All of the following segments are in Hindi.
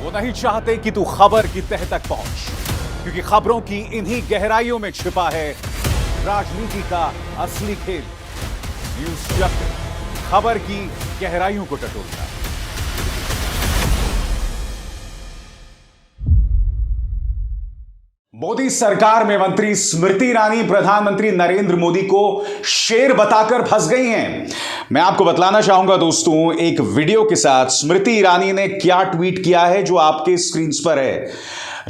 वो नहीं चाहते कि तू खबर की तह तक पहुंच, क्योंकि खबरों की इन्हीं गहराइयों में छिपा है राजनीति का असली खेल। न्यूज़ चक्र, खबर की गहराइयों को टटोलता है। मोदी सरकार में मंत्री स्मृति ईरानी प्रधानमंत्री नरेंद्र मोदी को शेर बताकर फंस गई हैं। मैं आपको बतलाना चाहूंगा दोस्तों, एक वीडियो के साथ स्मृति ईरानी ने क्या ट्वीट किया है जो आपके स्क्रीन पर है।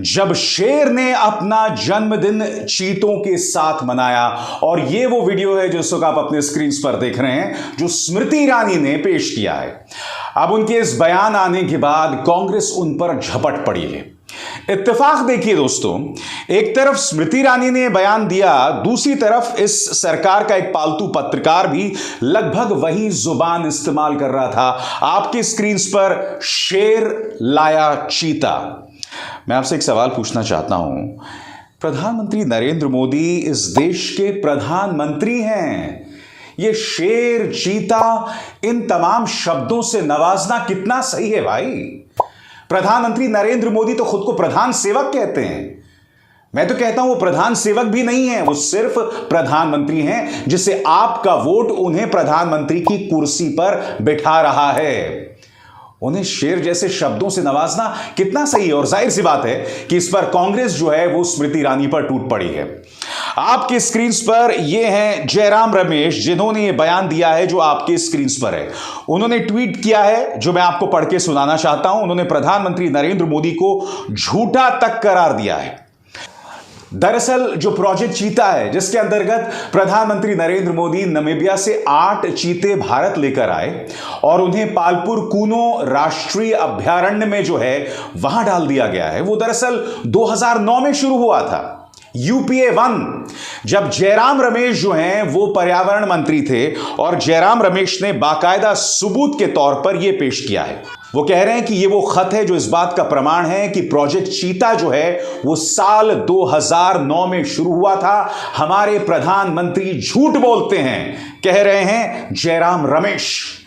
जब शेर ने अपना जन्मदिन चीतों के साथ मनाया, और ये वो वीडियो है जो इस वक्त आप अपने स्क्रीन पर देख रहे हैं, जो स्मृति ईरानी ने पेश किया है। अब उनके इस बयान आने के बाद कांग्रेस उन पर झपट पड़ी है। इत्तेफाक देखिए दोस्तों, एक तरफ स्मृति ईरानी ने बयान दिया, दूसरी तरफ इस सरकार का एक पालतू पत्रकार भी लगभग वही जुबान इस्तेमाल कर रहा था। आपके स्क्रीन पर शेर लाया चीता। मैं आपसे एक सवाल पूछना चाहता हूं, प्रधानमंत्री नरेंद्र मोदी इस देश के प्रधानमंत्री हैं। ये शेर, चीता, इन तमाम शब्दों से नवाजना कितना सही है भाई। प्रधानमंत्री नरेंद्र मोदी तो खुद को प्रधान सेवक कहते हैं। मैं तो कहता हूं वो प्रधान सेवक भी नहीं है, वो सिर्फ प्रधानमंत्री हैं, जिसे आपका वोट उन्हें प्रधानमंत्री की कुर्सी पर बिठा रहा है। उन्हें शेर जैसे शब्दों से नवाजना कितना सही है। और जाहिर सी बात है कि इस पर कांग्रेस जो है वो स्मृति ईरानी पर टूट पड़ी है। आपके स्क्रीन पर ये हैं जयराम रमेश, जिन्होंने ये बयान दिया है जो आपके स्क्रीन पर है। उन्होंने ट्वीट किया है जो मैं आपको पढ़ के सुनाना चाहता हूं। उन्होंने प्रधानमंत्री नरेंद्र मोदी को झूठा तक करार दिया है। दरअसल जो प्रोजेक्ट चीता है, जिसके अंतर्गत प्रधानमंत्री नरेंद्र मोदी नामीबिया से 8 चीते भारत लेकर आए और उन्हें पालपुर कूनो राष्ट्रीय अभयारण्य में जो है वहां डाल दिया गया है, वो दरअसल 2009 में शुरू हुआ था। यूपीए 1, जब जयराम रमेश जो हैं वो पर्यावरण मंत्री थे, और जयराम रमेश ने बाकायदा सबूत के तौर पर यह पेश किया है। वो कह रहे हैं कि ये वो खत है जो इस बात का प्रमाण है कि प्रोजेक्ट चीता जो है वो साल 2009 में शुरू हुआ था। हमारे प्रधानमंत्री झूठ बोलते हैं, कह रहे हैं जयराम रमेश।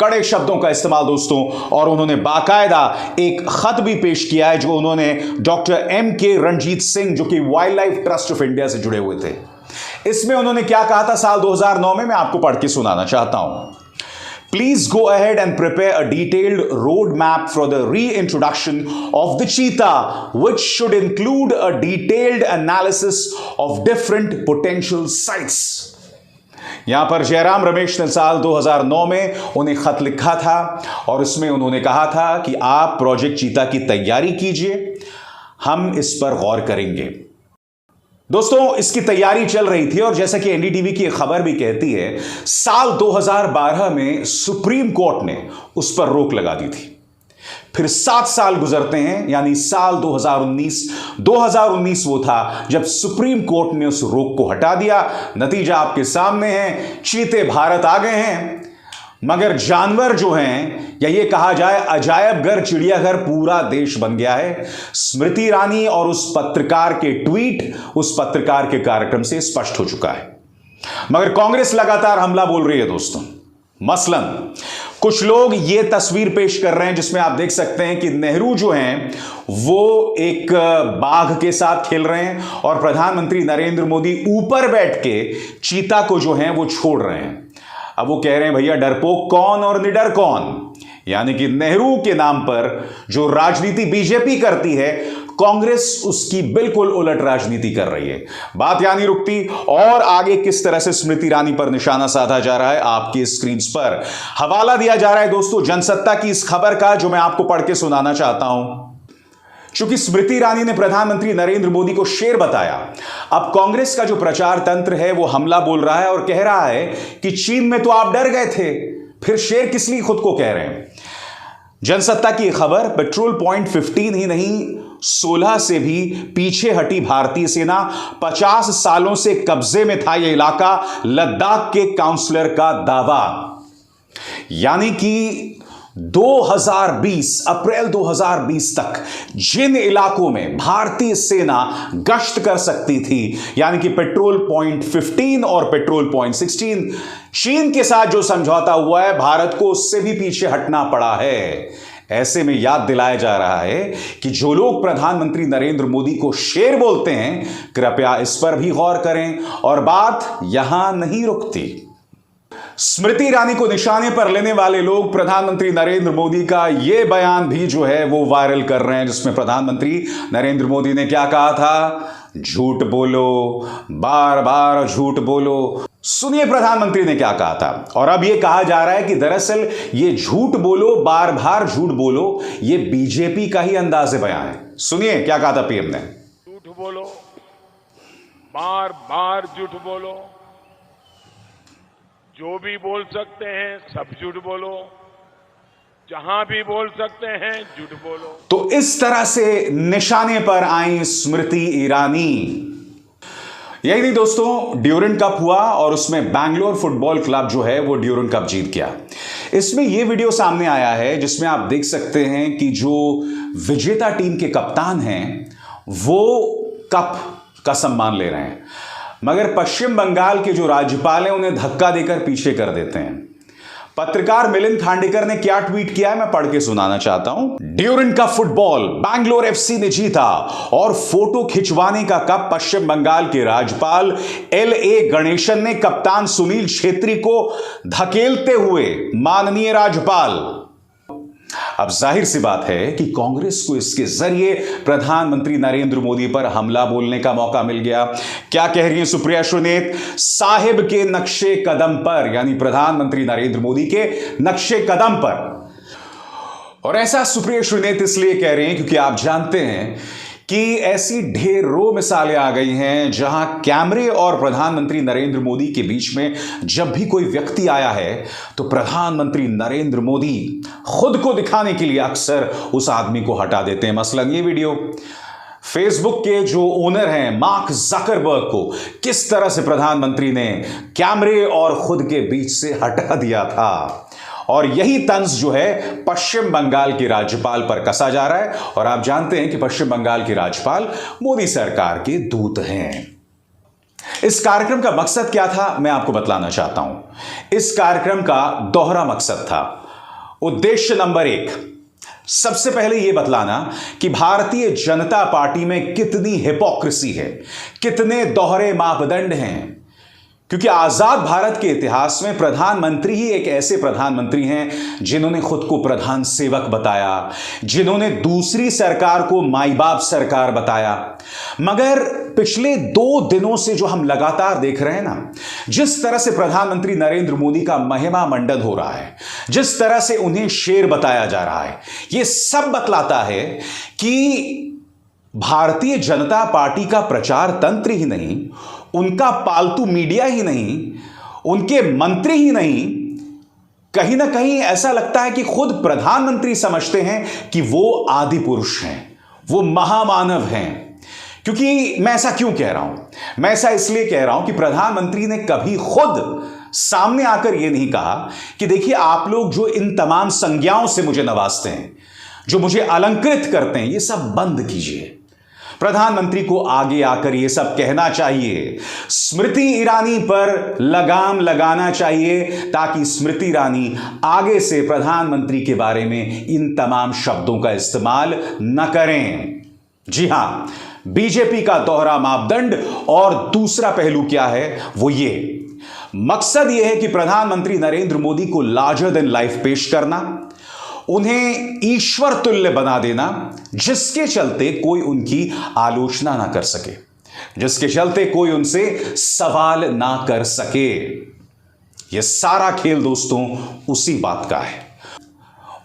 कड़े शब्दों का इस्तेमाल दोस्तों, और उन्होंने बाकायदा एक खत भी पेश किया है जो उन्होंने डॉक्टर M.K. रणजीत सिंह, जो कि wild life trust of India से जुड़े हुए थे। इसमें उन्होंने क्या कहा था साल 2009 में, मैं आपको पढ़ के सुनाना चाहता हूं। Please go ahead and prepare a detailed roadmap for the reintroduction of the cheetah, which should include a detailed analysis of different potential sites. यहां पर जयराम रमेश ने साल 2009 में उन्हें खत लिखा था, और इसमें उन्होंने कहा था कि आप प्रोजेक्ट चीता की तैयारी कीजिए, हम इस पर गौर करेंगे। दोस्तों, इसकी तैयारी चल रही थी, और जैसा कि एनडीटीवी की खबर भी कहती है, साल 2012 में सुप्रीम कोर्ट ने उस पर रोक लगा दी थी। फिर 7 साल गुजरते हैं, यानी साल 2019 वो था जब सुप्रीम कोर्ट ने उस रोक को हटा दिया। नतीजा आपके सामने है, चीते भारत आ गए हैं, मगर जानवर जो हैं, या ये कहा जाए अजायबघर चिड़ियाघर पूरा देश बन गया है। स्मृति ईरानी और उस पत्रकार के ट्वीट, उस पत्रकार के कार्यक्रम से स्पष्ट हो चुका है। मगर कांग्रेस लगातार हमला बोल रही है दोस्तों। मसलन कुछ लोग ये तस्वीर पेश कर रहे हैं जिसमें आप देख सकते हैं कि नेहरू जो हैं वो एक बाघ के साथ खेल रहे हैं, और प्रधानमंत्री नरेंद्र मोदी ऊपर बैठ के चीता को जो है वो छोड़ रहे हैं। अब वो कह रहे हैं भैया डरपोक कौन और निडर कौन, यानी कि नेहरू के नाम पर जो राजनीति बीजेपी करती है, कांग्रेस उसकी बिल्कुल उलट राजनीति कर रही है। बात यहां नहीं रुकती, और आगे किस तरह से स्मृति ईरानी पर निशाना साधा जा रहा है आपकी स्क्रीन पर हवाला दिया जा रहा है दोस्तों जनसत्ता की इस खबर का, जो मैं आपको पढ़ के सुनाना चाहता हूं। चूंकि स्मृति ईरानी ने प्रधानमंत्री नरेंद्र मोदी को शेर बताया, अब कांग्रेस का जो प्रचार तंत्र है वो हमला बोल रहा है और कह रहा है कि चीन में तो आप डर गए थे, फिर शेर किस लिए खुद को कह रहे हैं। जनसत्ता की खबर, पेट्रोल पॉइंट 15 ही नहीं 16 से भी पीछे हटी भारतीय सेना, 50 सालों से कब्जे में था यह इलाका, लद्दाख के काउंसलर का दावा। यानी कि 2020 अप्रैल 2020 तक जिन इलाकों में भारतीय सेना गश्त कर सकती थी, यानी कि पेट्रोल पॉइंट 15 और पेट्रोल पॉइंट 16, चीन के साथ जो समझौता हुआ है, भारत को उससे भी पीछे हटना पड़ा है। ऐसे में याद दिलाया जा रहा है कि जो लोग प्रधानमंत्री नरेंद्र मोदी को शेर बोलते हैं, कृपया इस पर भी गौर करें। और बात यहां नहीं रुकती। स्मृति ईरानी को निशाने पर लेने वाले लोग प्रधानमंत्री नरेंद्र मोदी का यह बयान भी जो है वो वायरल कर रहे हैं, जिसमें प्रधानमंत्री नरेंद्र मोदी ने क्या कहा था? झूठ बोलो, बार बार झूठ बोलो। सुनिए प्रधानमंत्री ने क्या कहा था। और अब यह कहा जा रहा है कि दरअसल ये झूठ बोलो, बार बार झूठ बोलो, ये बीजेपी का ही अंदाज़े बयान है। सुनिए क्या कहा था पीएम ने। झूठ बोलो, बार बार झूठ बोलो, जो भी बोल सकते हैं सब झूठ बोलो, जहां भी बोल सकते हैं झूठ बोलो। तो इस तरह से निशाने पर आई स्मृति ईरानी। यही नहीं दोस्तों, ड्यूरेंट कप हुआ और उसमें बैंगलोर फुटबॉल क्लब जो है वो ड्यूरेंट कप जीत गया। इसमें यह वीडियो सामने आया है जिसमें आप देख सकते हैं कि जो विजेता टीम के कप्तान हैं वो कप का सम्मान ले रहे हैं, मगर पश्चिम बंगाल के जो राज्यपाल हैं उन्हें धक्का देकर पीछे कर देते हैं। पत्रकार मिलिंद खांडेकर ने क्या ट्वीट किया है मैं पढ़ के सुनाना चाहता हूं। Durand Cup football Bangalore FC ने जीता और फोटो खिंचवाने का कप पश्चिम बंगाल के राज्यपाल LA गणेशन ने कप्तान सुनील छेत्री को धकेलते हुए माननीय राज्यपाल। अब जाहिर सी बात है कि कांग्रेस को इसके जरिए प्रधानमंत्री नरेंद्र मोदी पर हमला बोलने का मौका मिल गया। क्या कह रही है सुप्रिया सुनीत? साहिब के नक्शे कदम पर, यानी प्रधानमंत्री नरेंद्र मोदी के नक्शे कदम पर। और ऐसा सुप्रिया सुनीत इसलिए कह रहे हैं क्योंकि आप जानते हैं कि ऐसी ढेरों मिसालें आ गई हैं जहां कैमरे और प्रधानमंत्री नरेंद्र मोदी के बीच में जब भी कोई व्यक्ति आया है तो प्रधानमंत्री नरेंद्र मोदी खुद को दिखाने के लिए अक्सर उस आदमी को हटा देते हैं। मसलन ये वीडियो, फेसबुक के जो ओनर हैं मार्क जकरबर्ग को किस तरह से प्रधानमंत्री ने कैमरे और खुद के बीच से हटा दिया था। और यही तंज जो है पश्चिम बंगाल के राज्यपाल पर कसा जा रहा है। और आप जानते हैं कि पश्चिम बंगाल के राज्यपाल मोदी सरकार के दूत हैं। इस कार्यक्रम का मकसद क्या था मैं आपको बतलाना चाहता हूं। इस कार्यक्रम का दोहरा मकसद था। उद्देश्य नंबर 1, सबसे पहले यह बतलाना कि भारतीय जनता पार्टी में कितनी हिपोक्रेसी है, कितने दोहरे मापदंड हैं। क्योंकि आजाद भारत के इतिहास में प्रधानमंत्री ही एक ऐसे प्रधानमंत्री हैं जिन्होंने खुद को प्रधान सेवक बताया, जिन्होंने दूसरी सरकार को माई बाप सरकार बताया। मगर पिछले 2 दिनों से जो हम लगातार देख रहे हैं ना, जिस तरह से प्रधानमंत्री नरेंद्र मोदी का महिमा मंडन हो रहा है, जिस तरह से उन्हें शेर बताया जा रहा है, यह सब बतलाता है कि भारतीय जनता पार्टी का प्रचार तंत्र ही नहीं, उनका पालतू मीडिया ही नहीं, उनके मंत्री ही नहीं, कहीं ना कहीं ऐसा लगता है कि खुद प्रधानमंत्री समझते हैं कि वो आदि पुरुष हैं, वो महामानव हैं। क्योंकि मैं ऐसा क्यों कह रहा हूं? मैं ऐसा इसलिए कह रहा हूं कि प्रधानमंत्री ने कभी खुद सामने आकर यह नहीं कहा कि देखिए आप लोग जो इन तमाम संज्ञाओं से मुझे नवाजते हैं, जो मुझे अलंकृत करते हैं, ये सब बंद कीजिए। प्रधानमंत्री को आगे आकर यह सब कहना चाहिए, स्मृति ईरानी पर लगाम लगाना चाहिए, ताकि स्मृति ईरानी आगे से प्रधानमंत्री के बारे में इन तमाम शब्दों का इस्तेमाल न करें। जी हां, बीजेपी का दोहरा मापदंड और दूसरा पहलू क्या है, वो ये मकसद यह है कि प्रधानमंत्री नरेंद्र मोदी को लार्जर देन लाइफ पेश करना, उन्हें ईश्वर तुल्य बना देना, जिसके चलते कोई उनकी आलोचना ना कर सके, जिसके चलते कोई उनसे सवाल ना कर सके। यह सारा खेल दोस्तों उसी बात का है,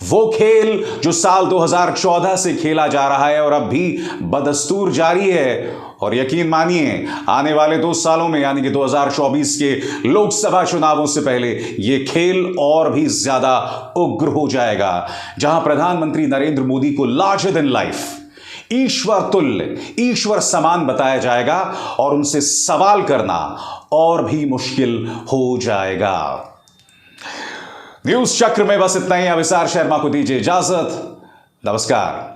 वो खेल जो साल 2014 से खेला जा रहा है और अब भी बदस्तूर जारी है। और यकीन मानिए आने वाले 2 सालों में, यानी कि 2024 के लोकसभा चुनावों से पहले यह खेल और भी ज्यादा उग्र हो जाएगा, जहां प्रधानमंत्री नरेंद्र मोदी को लार्जर देन लाइफ, ईश्वर तुल्य, ईश्वर समान बताया जाएगा और उनसे सवाल करना और भी मुश्किल हो जाएगा। न्यूज चक्र में बस इतना ही। अविसार शर्मा को दीजिए इजाजत। नमस्कार।